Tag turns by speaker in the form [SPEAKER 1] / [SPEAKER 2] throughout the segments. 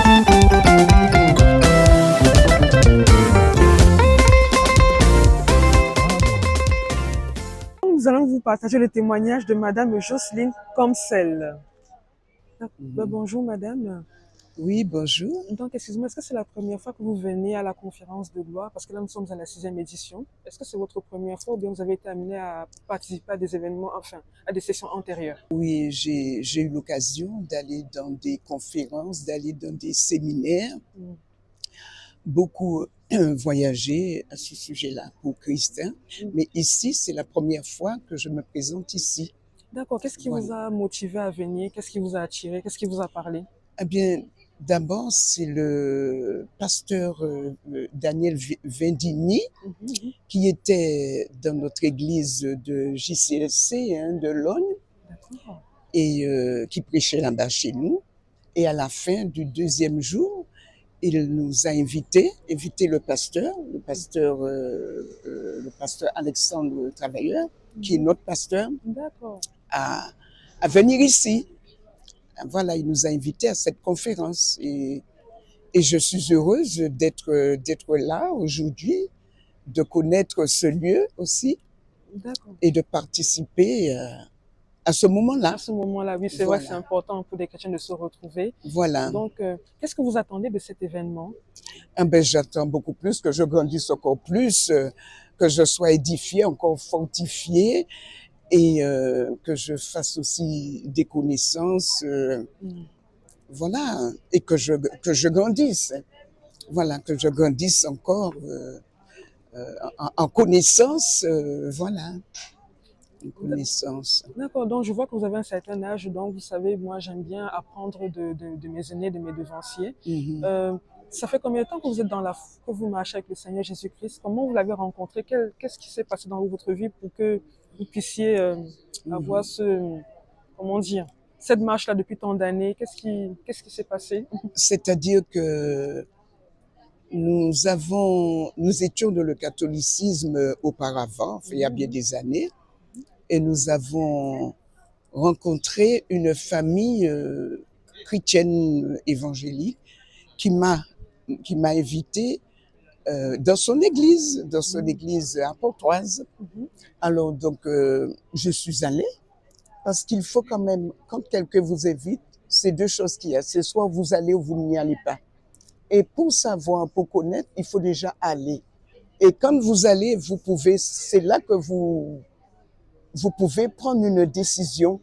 [SPEAKER 1] Nous allons vous partager le témoignage de Madame Jocelyne Comsel. Bonjour Madame.
[SPEAKER 2] Oui, bonjour.
[SPEAKER 1] Donc, excusez-moi, est-ce que c'est la première fois que vous venez à la conférence de gloire? Parce que là, nous sommes à la 6e édition. Est-ce que c'est votre première fois ou bien vous avez été amené à participer à des événements, enfin, à des sessions antérieures?
[SPEAKER 2] Oui, j'ai eu l'occasion d'aller dans des conférences, d'aller dans des séminaires, beaucoup voyager à ce sujet-là pour Christ. Mais ici, c'est la première fois que je me présente ici.
[SPEAKER 1] D'accord. Qu'est-ce qui vous a motivé à venir? Qu'est-ce qui vous a attiré? Qu'est-ce qui vous a parlé?
[SPEAKER 2] Eh bien, d'abord, c'est le pasteur Daniel Vendini qui était dans notre église de JCLC, de Logne, et qui prêchait là-bas chez nous. Et à la fin du deuxième jour, il nous a invité le pasteur Alexandre Travailleur, qui est notre pasteur, à venir ici. Voilà, il nous a invités à cette conférence et je suis heureuse d'être là aujourd'hui, de connaître ce lieu aussi et de participer à ce moment-là.
[SPEAKER 1] À ce moment-là, oui, c'est vrai, c'est important pour des chrétiens de se retrouver.
[SPEAKER 2] Voilà.
[SPEAKER 1] Donc, qu'est-ce que vous attendez de cet événement?
[SPEAKER 2] J'attends beaucoup plus, que je grandisse encore plus, que je sois édifiée, encore fortifiée, et que je fasse aussi des connaissances, voilà, et que je grandisse. Voilà, que je grandisse encore en connaissance, voilà. Connaissance.
[SPEAKER 1] D'accord, donc je vois que vous avez un certain âge, donc vous savez, moi j'aime bien apprendre de mes aînés, de mes devanciers. Ça fait combien de temps que vous êtes que vous marchez avec le Seigneur Jésus-Christ? Comment vous l'avez rencontré? Qu'est-ce qui s'est passé dans votre vie pour que vous puissiez avoir comment dire, cette marche-là depuis tant d'années? Qu'est-ce qui s'est passé?
[SPEAKER 2] C'est-à-dire que nous étions dans le catholicisme auparavant, il y a bien des années, et nous avons rencontré une famille chrétienne évangélique qui m'a invité dans son église à Pontoise. Alors donc je suis allée, parce qu'il faut quand même, quand quelqu'un vous invite, c'est deux choses qu'il y a, c'est soit vous allez ou vous n'y allez pas. Et pour savoir, pour connaître, il faut déjà aller. Et quand vous allez, c'est là que vous pouvez prendre une décision.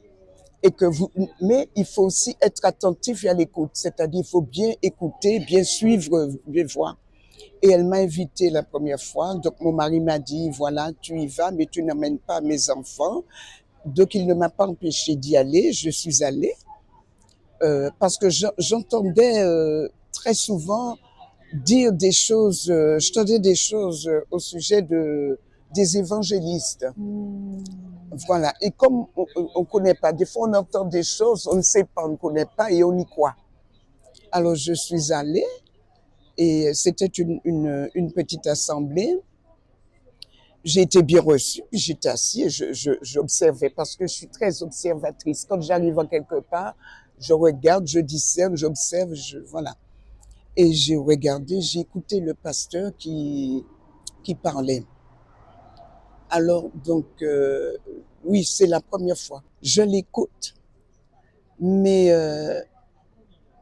[SPEAKER 2] Mais il faut aussi être attentif et à l'écoute. C'est-à-dire, il faut bien écouter, bien suivre, bien voir. Et elle m'a invité la première fois. Donc, mon mari m'a dit, voilà, tu y vas, mais tu n'emmènes pas mes enfants. Donc, il ne m'a pas empêché d'y aller. Je suis allée. Parce que j'entendais très souvent dire des choses, j'entendais des choses au sujet des évangélistes. Voilà. Et comme on connaît pas, des fois on entend des choses, on ne sait pas, on ne connaît pas et on y croit. Alors je suis allée et c'était une petite assemblée. J'ai été bien reçue, puis j'étais assise et j'observais parce que je suis très observatrice. Quand j'arrive à quelque part, je regarde, je discerne, j'observe, voilà. Et j'ai regardé, j'ai écouté le pasteur qui parlait. Alors, donc, oui, c'est la première fois. Je l'écoute, mais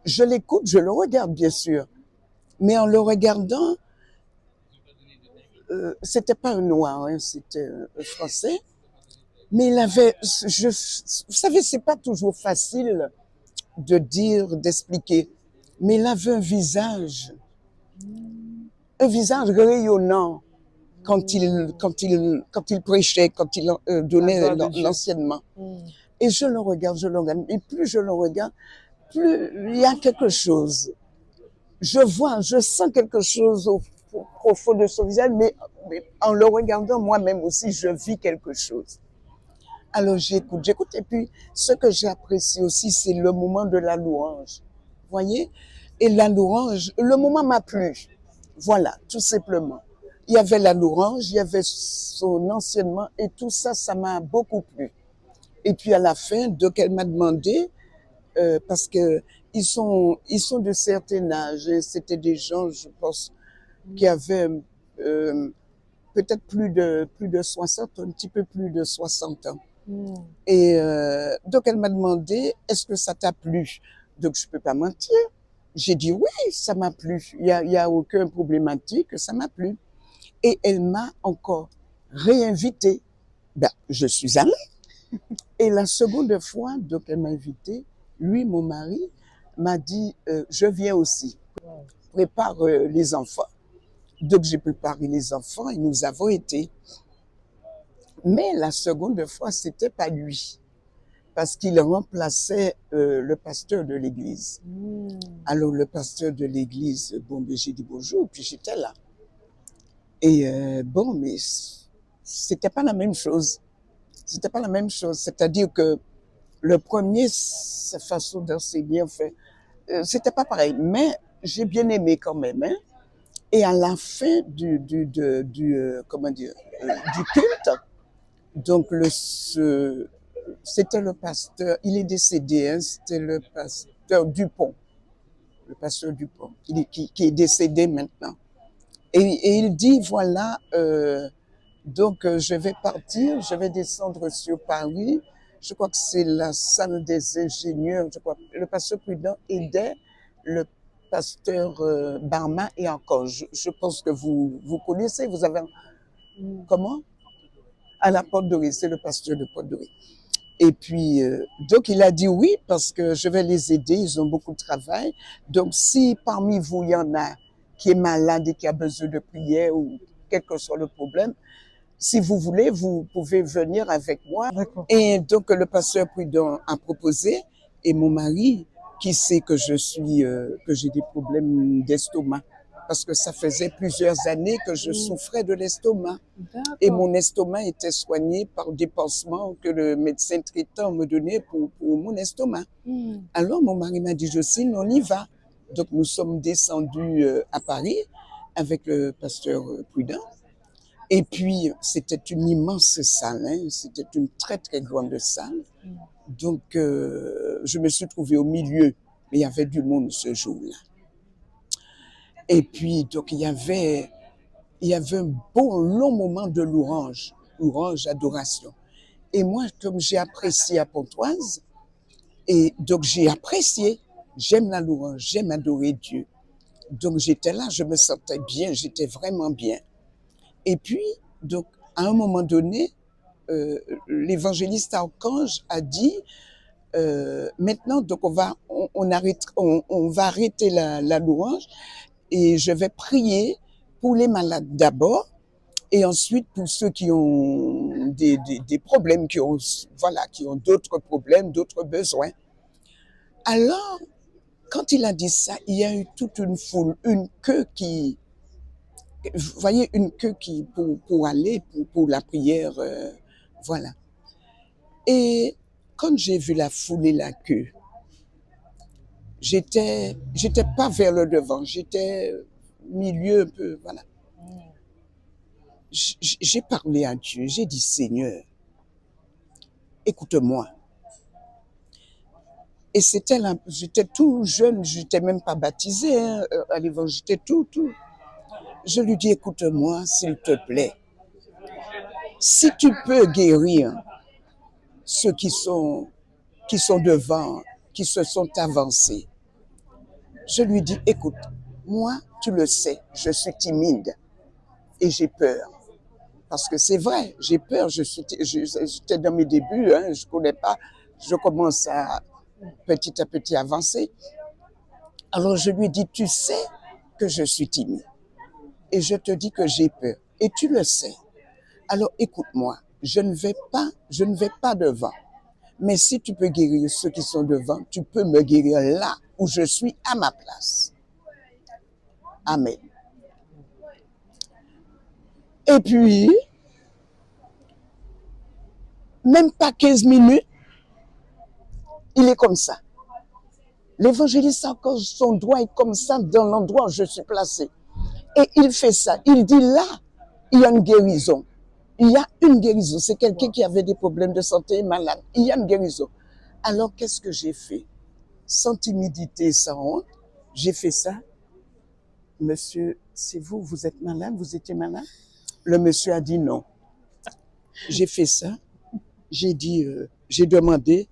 [SPEAKER 2] je le regarde bien sûr. Mais en le regardant, c'était pas un noir, c'était un français. Mais il avait, vous savez, c'est pas toujours facile de dire, d'expliquer. Mais il avait un visage rayonnant quand il prêchait, quand il donnait l'enseignement. Et je le regarde. Et plus je le regarde, plus il y a quelque chose. Je sens quelque chose au profond de son visage, mais en le regardant moi-même aussi, je vis quelque chose. Alors j'écoute. Et puis, ce que j'apprécie aussi, c'est le moment de la louange. Voyez? Et la louange, le moment m'a plu. Voilà, tout simplement. Il y avait la louange, il y avait son enseignement et tout ça, ça m'a beaucoup plu. Et puis à la fin, donc elle m'a demandé parce que ils sont de certain âge. Et c'était des gens, je pense, qui avaient peut-être plus de 60, un petit peu plus de 60 ans. Et donc elle m'a demandé, est-ce que ça t'a plu? Donc je peux pas mentir. J'ai dit oui, ça m'a plu. Il y a aucun problématique, ça m'a plu. Et elle m'a encore réinvité. Ben, je suis allée. Et la seconde fois, donc elle m'a invité. Lui, mon mari, m'a dit, je viens aussi. Prépare les enfants. Donc j'ai préparé les enfants et nous avons été. Mais la seconde fois, c'était pas lui, parce qu'il remplaçait le pasteur de l'église. Alors le pasteur de l'église, bon, ben, j'ai dit bonjour, puis j'étais là. Et bon, mais c'était pas la même chose. C'était pas la même chose. C'est-à-dire que le premier, sa façon d'enseigner, enfin, c'était pas pareil. Mais j'ai bien aimé quand même. Hein. Et à la fin comment dire, du culte, donc c'était le pasteur, il est décédé, hein, c'était le pasteur Dupont, qui est décédé maintenant. Et il dit, voilà, donc je vais partir, je vais descendre sur Paris, je crois que c'est la salle des ingénieurs, je crois, le pasteur Prudent aidait le pasteur Barma et encore, je pense que vous connaissez, vous avez, comment? À la Porte Dorée, c'est le pasteur de Porte Dorée. Et puis, donc il a dit oui, parce que je vais les aider, ils ont beaucoup de travail. Donc si parmi vous, il y en a qui est malade et qui a besoin de prière ou quel que soit le problème, si vous voulez, vous pouvez venir avec moi. Et donc le pasteur Prudent a proposé, et mon mari, qui sait que que j'ai des problèmes d'estomac, parce que ça faisait plusieurs années que je souffrais de l'estomac. Et mon estomac était soigné par des pansements que le médecin traitant me donnait pour mon estomac. Alors mon mari m'a dit, Jocelyne, on y va. Donc nous sommes descendus à Paris avec le pasteur Prudent. Et puis c'était une immense salle, hein. C'était une très très grande salle. Donc je me suis trouvée au milieu, mais il y avait du monde ce jour-là. Et puis donc il y avait un bon long moment de louange, adoration. Et moi, comme j'ai apprécié à Pontoise, et donc j'ai apprécié, j'aime la louange, j'aime adorer Dieu. Donc j'étais là, je me sentais bien, j'étais vraiment bien. Et puis, donc à un moment donné, l'évangéliste Archange a dit, maintenant, donc on va arrêter la louange et je vais prier pour les malades d'abord, et ensuite pour ceux qui ont des problèmes, qui ont d'autres problèmes, d'autres besoins. Alors, quand il a dit ça, il y a eu toute une foule, une queue vous voyez, une queue pour aller pour la prière, voilà. Et quand j'ai vu la foule et la queue, j'étais pas vers le devant, j'étais milieu un peu, voilà. J'ai parlé à Dieu, j'ai dit, Seigneur, écoute-moi. Et j'étais tout jeune, j'étais même pas baptisée, hein, à l'évangile, j'étais tout. Je lui dis, écoute-moi, s'il te plaît. Si tu peux guérir ceux qui sont devant, qui se sont avancés. Je lui dis, écoute, moi, tu le sais, je suis timide et j'ai peur. Parce que c'est vrai, j'ai peur, j'étais dans mes débuts, hein, je connais pas, je commence à petit avancer. Alors je lui dis, tu sais que je suis timide et je te dis que j'ai peur et tu le sais. Alors écoute-moi, je ne vais pas devant. Mais si tu peux guérir ceux qui sont devant, tu peux me guérir là où je suis à ma place. Amen. Et puis, même pas 15 minutes, il est comme ça. L'évangéliste encore son doigt est comme ça dans l'endroit où je suis placé. Et il fait ça. Il dit là, il y a une guérison. Il y a une guérison. C'est quelqu'un qui avait des problèmes de santé, malade. Il y a une guérison. Alors, qu'est-ce que j'ai fait? sans timidité, sans honte. J'ai fait ça. Monsieur, c'est vous, vous êtes malade, vous étiez malade? Le monsieur a dit non. J'ai fait ça. J'ai dit, j'ai demandé,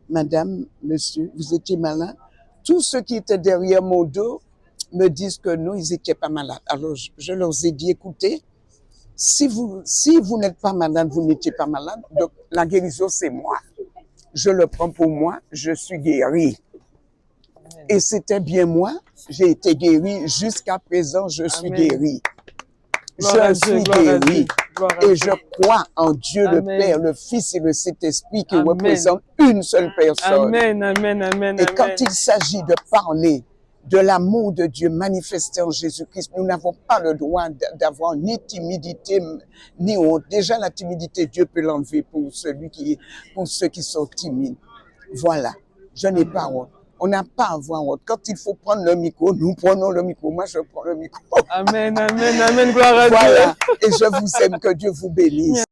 [SPEAKER 2] madame, monsieur, vous étiez malade? Tous ceux qui étaient derrière mon dos me disent que non, ils n'étaient pas malades. Alors, je leur ai dit, écoutez, si vous n'êtes pas malade, vous n'étiez pas malade. Donc, la guérison, c'est moi. Je le prends pour moi, je suis guéri. Et c'était bien moi. J'ai été guéri. Jusqu'à présent, je suis guéri. Je suis guéri. Et je crois en Dieu le Père, le Fils et le Saint-Esprit qui représentent une seule personne.
[SPEAKER 1] Amen, amen, amen.
[SPEAKER 2] Et quand il s'agit de parler de l'amour de Dieu manifesté en Jésus-Christ, nous n'avons pas le droit d'avoir ni timidité ni honte. Déjà, la timidité, Dieu peut l'enlever pour ceux qui sont timides. Voilà, je n'ai pas honte. On n'a pas à avoir honte. Quand il faut prendre le micro, nous prenons le micro. Moi, je prends le micro.
[SPEAKER 1] Amen, amen, amen, gloire à Dieu.
[SPEAKER 2] Voilà, et je vous aime, que Dieu vous bénisse.